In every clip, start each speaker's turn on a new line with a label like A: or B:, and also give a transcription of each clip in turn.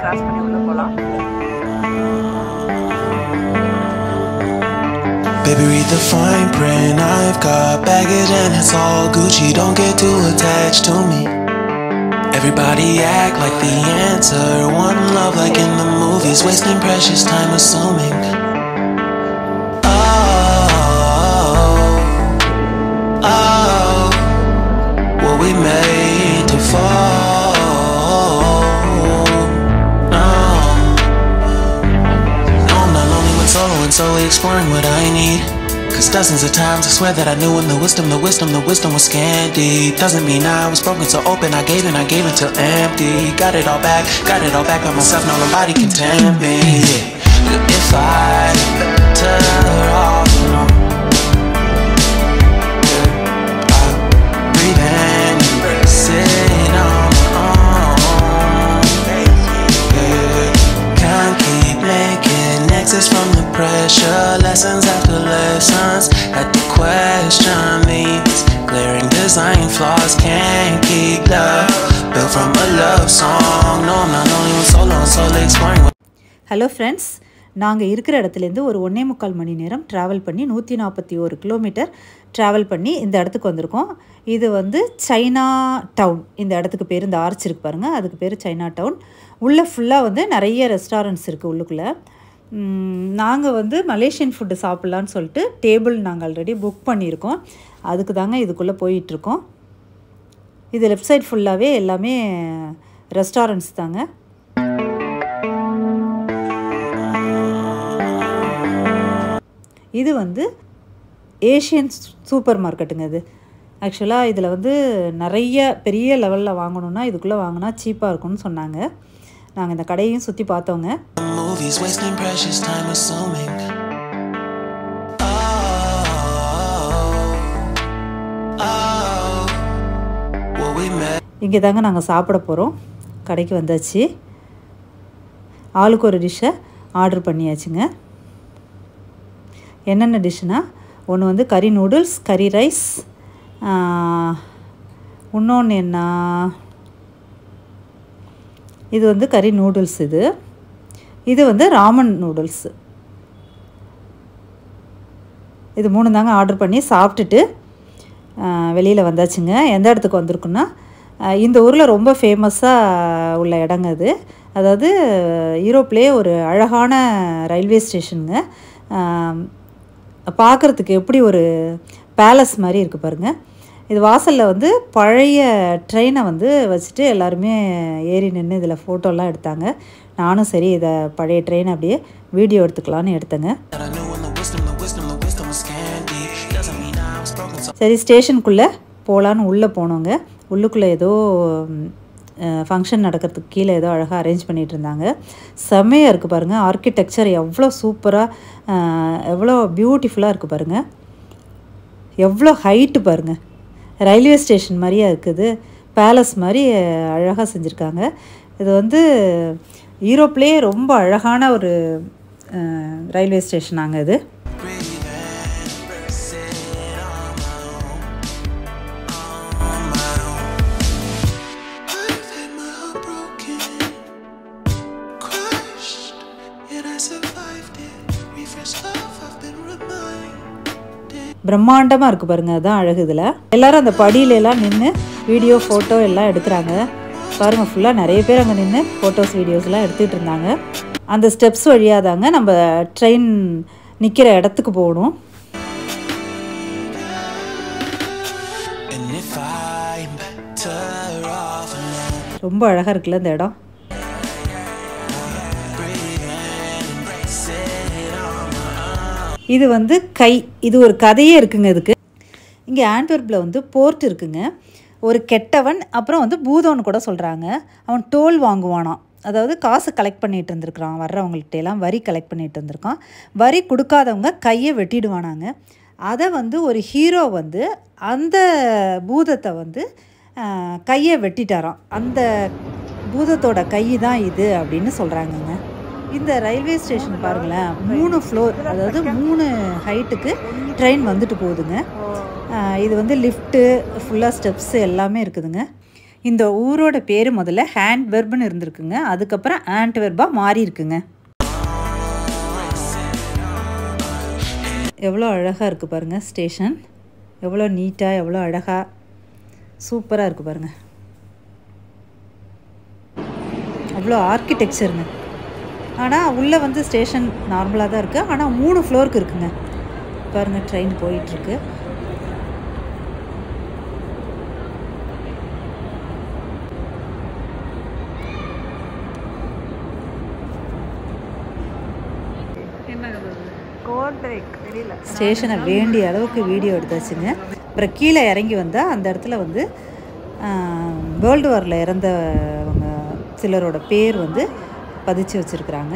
A: Cross பண்ணி உள்ள போலாம்.
B: Baby, read the fine print. I've got baggage and it's all Gucci. Don't get too attached to me. Everybody act like the answer. One love like in the movies. Wasting precious time assuming. Oh, were we made to fall? No, I'm not lonely when solo and solely exploring what I need. Cause dozens of times I swear that I knew when the wisdom was scanty. Doesn't mean I was broken so open, I gave until empty. Got it all back by myself, now nobody can tempt me. If I better off alone, breathe and embrace it on my own. Can't keep making exits from the pressure. Lessons after lessons had to question these glaring design flaws. Can't keep love built from a love song. No, I'm not only one solo and solely exploring.
C: Hello friends, நாங்கள் இருக்கிற இடத்துலேருந்து ஒரு 1.25 மணி நேரம் travel பண்ணி 141 kilometre travel பண்ணி இந்த இடத்துக்கு வந்திருக்கோம். இது வந்து சைனா டவுன். இந்த இடத்துக்கு பேர், இந்த ஆர்ச் இருக்கு பாருங்கள், அதுக்கு பேர் சைனா டவுன். உள்ளே ஃபுல்லாக வந்து நிறைய ரெஸ்டாரண்ட்ஸ் இருக்குது உள்ளுக்குள்ளே. நாங்கள் வந்து மலேசியன் ஃபுட்டு சாப்பிட்லான்னு சொல்லிட்டு டேபிள் நாங்கள் ஆல்ரெடி புக் பண்ணியிருக்கோம். அதுக்கு தாங்க இதுக்குள்ளே போயிட்டுருக்கோம். இது லெஃப்ட் சைட் ஃபுல்லாகவே எல்லாமே ரெஸ்டாரண்ட்ஸ் தாங்க. இது வந்து ஏஷியன் சூப்பர் மார்க்கெட்டுங்க. இது ஆக்சுவலாக இதில் வந்து நிறைய பெரிய லெவலில் வாங்கணுன்னா இதுக்குள்ளே வாங்கினா சீப்பாக இருக்கும்னு சொன்னாங்க. நாங்கள் இந்த கடையையும் சுற்றி பார்த்தோங்க. இங்கே தாங்க நாங்கள் சாப்பிட போகிறோம். கடைக்கு வந்தாச்சு. ஆளுக்கு ஒரு டிஷ்ஷை ஆர்டர் பண்ணியாச்சுங்க. என்னென்ன டிஷ்ஷுனால், ஒன்று வந்து கறி நூடுல்ஸ், கறி ரைஸ், இன்னொன்று என்ன, இது வந்து கறி நூடுல்ஸ், இது வந்து ராமன் நூடுல்ஸு. இது 3 தாங்க ஆர்டர் பண்ணி சாப்பிட்டுட்டு வெளியில் வந்தாச்சுங்க. எந்த இடத்துக்கு வந்திருக்குன்னா, இந்த ஊரில் ரொம்ப ஃபேமஸாக உள்ள இடங்க அது. அதாவது யூரோப்லேயே ஒரு அழகான ரயில்வே ஸ்டேஷனுங்க. பார்க்குறதுக்கு எப்படி ஒரு பேலஸ் மாதிரி இருக்குது பாருங்கள். இது வாசலில் வந்து பழைய ட்ரெயினை வந்து வச்சுட்டு எல்லாருமே ஏறி நின்று இதில் ஃபோட்டோலாம் எடுத்தாங்க. நானும் சரி இதை பழைய ட்ரெயின் அப்படியே வீடியோ எடுத்துக்கலான்னு எடுத்தேங்க. சரி, ஸ்டேஷனுக்குள்ளே போகலான்னு உள்ளே போனோங்க. உள்ளுக்குள்ளே ஏதோ ஃபங்க்ஷன் நடக்கிறதுக்கு கீழே ஏதோ அழகாக அரேஞ்ச் பண்ணிகிட்டு இருந்தாங்க. செம்மையாக இருக்குது பாருங்கள். ஆர்கிடெக்சர் எவ்வளோ சூப்பராக, எவ்வளோ பியூட்டிஃபுல்லாக இருக்குது பாருங்கள். எவ்வளோ ஹைட்டு பாருங்கள். ரயில்வே ஸ்டேஷன் மாதிரியே இருக்குது. பேலஸ் மாதிரி அழகாக செஞ்சுருக்காங்க. இது வந்து யூரோப்லேயே ரொம்ப அழகான ஒரு ரயில்வே ஸ்டேஷனாங்க இது. பிரம்மாண்டமாக இருக்குது பாருங்கள். அதுதான் அழகு. இதில் எல்லோரும் அந்த படியிலெல்லாம் நின்று வீடியோ ஃபோட்டோ எல்லாம் எடுக்கிறாங்க பாருங்கள். ஃபுல்லாக நிறைய பேர் அங்கே நின்று ஃபோட்டோஸ் வீடியோஸ்லாம் எடுத்துகிட்டு இருந்தாங்க. அந்த ஸ்டெப்ஸ் வழியாக தாங்க நம்ம ட்ரெயின் நிற்கிற இடத்துக்கு போகணும். ரொம்ப அழகாக இருக்குல்ல இந்த இடம். இது வந்து இது ஒரு கதையே இருக்குங்க இதுக்கு. இங்கே ஆண்ட்வெர்ப்பில் வந்து போர்ட் இருக்குங்க. ஒரு கெட்டவன், அப்புறம் வந்து பூதம்னு கூட சொல்கிறாங்க. அவன் டோல் வாங்குவானான். அதாவது காசு கலெக்ட் பண்ணிகிட்டு இருந்திருக்கிறான். வர்றவங்கள்ட்டெல்லாம் வரி கலெக்ட் பண்ணிகிட்டு இருந்திருக்கான். வரி கொடுக்காதவங்க கையை வெட்டிடுவானாங்க. அதை வந்து ஒரு ஹீரோ வந்து அந்த பூதத்தை வந்து கையை வெட்டிட்டாராம். அந்த பூதத்தோட கை தான் இது அப்படின்னு சொல்கிறாங்கங்க. இந்த ரயில்வே ஸ்டேஷன் பாருங்களேன், 3 ஃப்ளோர், அதாவது 3 ஹைட்டுக்கு ட்ரெயின் வந்துட்டு போகுதுங்க. இது வந்து லிஃப்ட்டு, ஃபுல்லாக ஸ்டெப்ஸு எல்லாமே இருக்குதுங்க. இந்த ஊரோட பேர் முதல்ல ஆண்ட்வெர்ப்னு இருந்திருக்குங்க. அதுக்கப்புறம் ஆண்ட்வெர்பாக மாறி இருக்குங்க. எவ்வளோ அழகாக இருக்குது பாருங்கள் ஸ்டேஷன். எவ்வளோ நீட்டாக, எவ்வளோ அழகாக, சூப்பராக இருக்குது பாருங்கள். அவ்வளோ ஆர்கிடெக்சருங்க. ஆனால் உள்ளே வந்து ஸ்டேஷன் நார்மலாக தான் இருக்குது. ஆனால் 3 ஃப்ளோருக்கு இருக்குங்க. பாருங்கள் ட்ரெயின் போயிட்டுருக்கு. ஸ்டேஷனை வேண்டிய அளவுக்கு வீடியோ எடுத்தாச்சுங்க. அப்புறம் கீழே இறங்கி வந்தால் அந்த இடத்துல வந்து வேர்ல்டு வாரில் இறந்தவங்க சிலரோட பேர் வந்து பதிச்சு வச்சுருக்குறாங்க.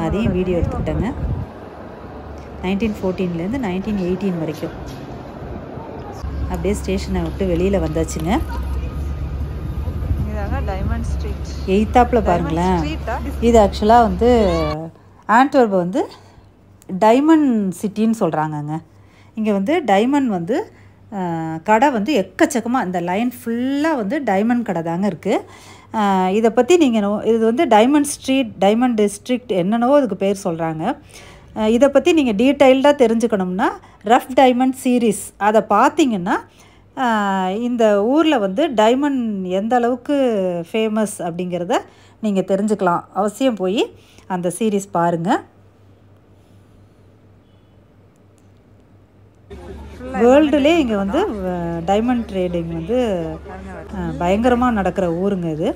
C: அதையும் வீடியோ எடுத்துக்கிட்டேங்க. 1914 1918 வரைக்கும். அப்படியே ஸ்டேஷனை விட்டு வெளியில் வந்தாச்சுங்க.
A: டைமண்ட் ஸ்ட்ரீட்
C: எய்த்தாப்பில் பாருங்களேன். இது ஆக்சுவலாக வந்து ஆண்ட்வெர்ப் வந்து டைமண்ட் சிட்டின்னு சொல்கிறாங்கங்க. இங்கே வந்து டைமண்ட் வந்து கடை வந்து எக்கச்சக்கமாக இந்த லைன் ஃபுல்லாக வந்து டைமண்ட் கடை தாங்க இருக்குது. இதை பற்றி நீங்கள் இது வந்து டைமண்ட் ஸ்ட்ரீட், டைமண்ட் டிஸ்ட்ரிக்ட் என்னென்னவோ அதுக்கு பேர் சொல்கிறாங்க. இதை பற்றி நீங்கள் டீட்டெயில்டாக தெரிஞ்சுக்கணும்னா ரஃப் டைமண்ட் சீரீஸ் அதை பார்த்தீங்கன்னா இந்த ஊரில் வந்து டைமண்ட் எந்த அளவுக்கு ஃபேமஸ் அப்படிங்கிறத நீங்கள் தெரிஞ்சுக்கலாம். அவசியம் போய் அந்த சீரீஸ் பாருங்கள். வேர்ல்டுலே இங்கே வந்து டைமண்ட் ட்ரேடிங் வந்து பயங்கரமாக நடக்கிற ஊருங்க. இது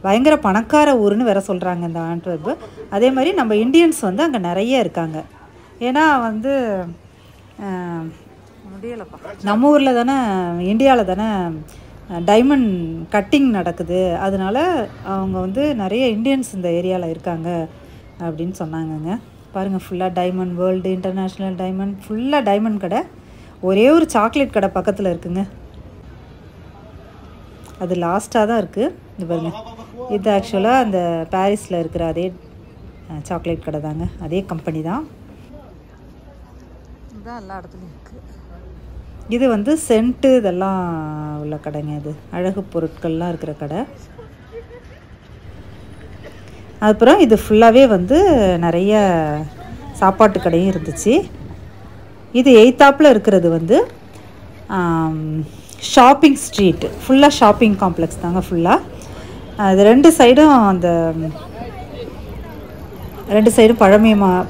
C: பயங்கர பணக்கார ஊருன்னு வேற சொல்கிறாங்க இந்த ஆண்ட்வெர்ப். அதே மாதிரி நம்ம இந்தியன்ஸ் வந்து அங்கே நிறைய இருக்காங்க. ஏன்னா வந்து நம்ம ஊரில் தானே, இந்தியாவில் தானே டைமண்ட் கட்டிங் நடக்குது. அதனால அவங்க வந்து நிறைய இந்தியன்ஸ் இந்த ஏரியாவில் இருக்காங்க அப்படின்னு சொன்னாங்கங்க. பாருங்கள் ஃபுல்லாக டைமண்ட், வேர்ல்டு இன்டர்நேஷ்னல் டைமண்ட், ஃபுல்லாக டைமண்ட் கடை. ஒரே ஒரு சாக்லேட் கடை பக்கத்தில் இருக்குங்க. அது லாஸ்ட்டாக தான் இருக்குது. இது பாருங்கள், இது ஆக்சுவலாக அந்த பாரிஸில் இருக்கிற அதே சாக்லேட் கடை தாங்க. அதே கம்பெனி தான்.
A: இதுதான் எல்லா இடத்துலையும் இருக்குது.
C: இது வந்து சென்ட்டு இதெல்லாம் உள்ள கடைங்க. இது அழகு பொருட்கள்லாம் இருக்கிற கடை. அப்புறம் இது ஃபுல்லாகவே வந்து நிறைய சாப்பாட்டு கடையும் இருந்துச்சு. இது எய்த்தாப்பில் இருக்கிறது வந்து ஷாப்பிங் ஸ்ட்ரீட். ஃபுல்லாக ஷாப்பிங் காம்ப்ளெக்ஸ் தாங்க ஃபுல்லாக. அது 2 சைடும் அந்த 2 சைடும்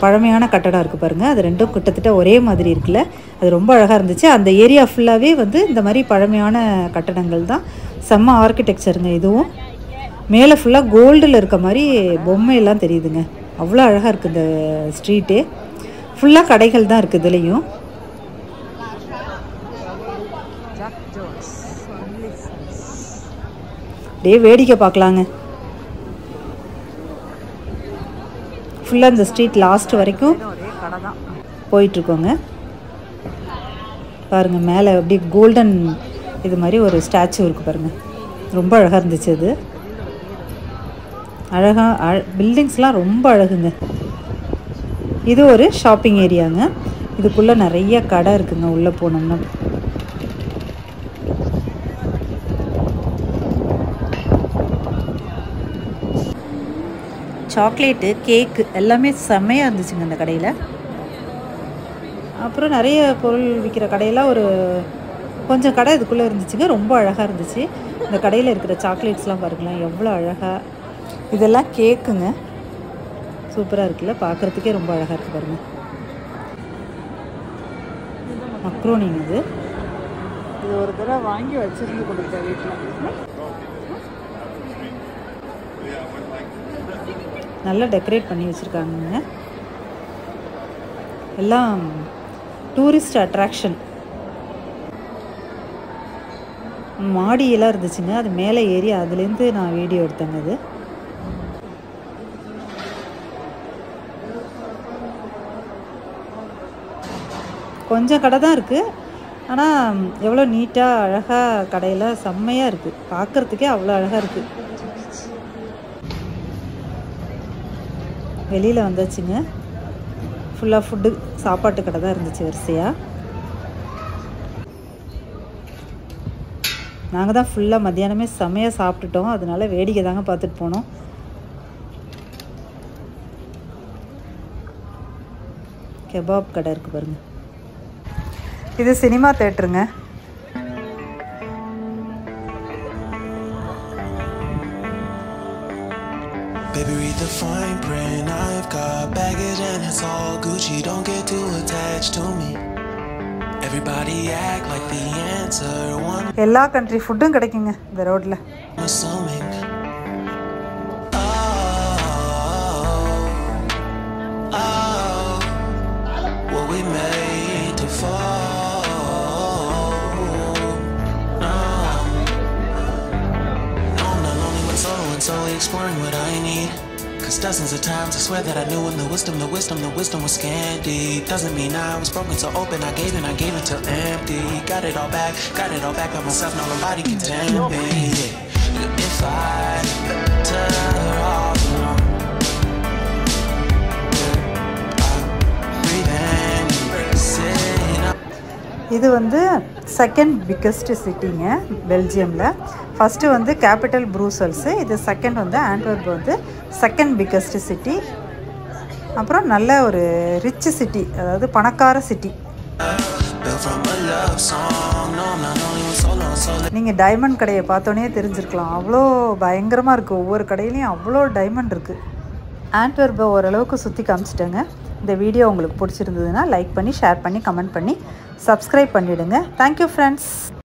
C: பழமையான கட்டடம் இருக்குது பாருங்கள். அது 2ம் கிட்டத்தட்ட ஒரே மாதிரி இருக்குல்ல. அது ரொம்ப அழகாக இருந்துச்சு. அந்த ஏரியா ஃபுல்லாகவே வந்து இந்த மாதிரி பழமையான கட்டடங்கள் தான். செம்ம ஆர்கிடெக்சருங்க. இதுவும் மேலே ஃபுல்லாக கோல்டில் இருக்க மாதிரி பொம்மையெல்லாம் தெரியுதுங்க. அவ்வளோ அழகாக இருக்குது இந்த ஸ்ட்ரீட்டே. ஃபுல்லாக கடைகள் தான் இருக்குது இதுலேயும். அப்படியே வேடிக்கை பார்க்கலாங்க. ஃபுல்லாக இந்த ஸ்ட்ரீட் லாஸ்ட் வரைக்கும் போயிட்டுருக்கோங்க. பாருங்கள் மேலே அப்படியே கோல்டன் இது மாதிரி ஒரு ஸ்டாச்சு இருக்குது பாருங்கள். ரொம்ப அழகாக இருந்துச்சு. அது அழகாக பில்டிங்ஸ்லாம் ரொம்ப அழகுங்க. இது ஒரு ஷாப்பிங் ஏரியாங்க. இதுக்குள்ளே நிறைய கடை இருக்குங்க. உள்ளே போனோம்னா சாக்லேட்டு, கேக்கு எல்லாமே செம்மையாக இருந்துச்சுங்க அந்த கடையில். அப்புறம் நிறைய பொருள் விற்கிற கடையெல்லாம் ஒரு கொஞ்சம் கடை இதுக்குள்ளே இருந்துச்சுங்க. ரொம்ப அழகாக இருந்துச்சு. இந்த கடையில் இருக்கிற சாக்லேட்ஸ்லாம் பாருங்களேன் எவ்வளோ அழகாக. இதெல்லாம் கேக்குங்க. சூப்பராக இருக்குல்ல, பார்க்குறதுக்கே ரொம்ப அழகாக இருக்குது பாருங்கள். மக்ரோனிங்க இது.
A: இது ஒரு தடவை வாங்கி வச்சுருந்து கொடுத்தேன் வீட்டில்.
C: நல்லா டெக்கரேட் பண்ணி வச்சுருக்காங்க. எல்லாம் டூரிஸ்ட் அட்ராக்ஷன். மாடியெல்லாம் இருந்துச்சுங்க. அது மேலே ஏறி அதுலேருந்து நான் வீடியோ எடுத்தேங்க. அது கொஞ்சம் கடை தான் இருக்குது. ஆனால் எவ்வளோ நீட்டாக அழகாக கடையில் செம்மையாக இருக்குது. பார்க்குறதுக்கே அவ்வளோ அழகாக இருக்குது. வெளியில் வந்தாச்சுங்க. ஃபுல்லாக ஃபுட்டு சாப்பாட்டு கடை தான் இருந்துச்சு வரிசையாக. நாங்கள் தான் ஃபுல்லாக மத்தியானமே செம்மையாக சாப்பிட்டுட்டோம், அதனால வேடிக்கை தாங்க பார்த்துட்டு போனோம். கெபாப் கடை இருக்குது பாருங்கள். இது cinema தேட்டருங்க.
B: Baby, read the fine print. I've got baggage and it's all Gucci. Don't get too attached to me. Everybody act like the answer. One
C: எல்லா கண்ட்ரி ஃபுட்டும் கிடைக்குங்க இந்த ரோட்டில்.
B: assuming. What we made to fall. No, I'm not lonely when solo and so exploring what I need. Cause dozens of times I swear that I knew when the wisdom was scanty. Doesn't mean I was broken, so open I gave it till empty. Got it all back by myself, now nobody can tame me. If I turn off,
C: இது வந்து second biggest சிட்டிங்க பெல்ஜியமில். First வந்து capital ப்ரூசல்ஸு, இது second வந்து Antwerp வந்து second biggest city. அப்புறம் நல்ல ஒரு rich city, அதாவது பணக்கார சிட்டி. நீங்கள் டைமண்ட் கடையை பார்த்தோன்னே தெரிஞ்சிருக்கலாம், அவ்வளோ பயங்கரமாக இருக்குது. ஒவ்வொரு கடையிலையும் அவ்வளோ டைமண்ட் இருக்குது. ஆண்ட்வெர்ப்பை ஓரளவுக்கு சுற்றி காமிச்சிட்டேங்க. இந்த வீடியோ உங்களுக்கு பிடிச்சிருந்ததுன்னா லைக் பண்ணி, ஷேர் பண்ணி, கமெண்ட் பண்ணி, சப்ஸ்கிரைப் பண்ணிவிடுங்க. Thank you friends.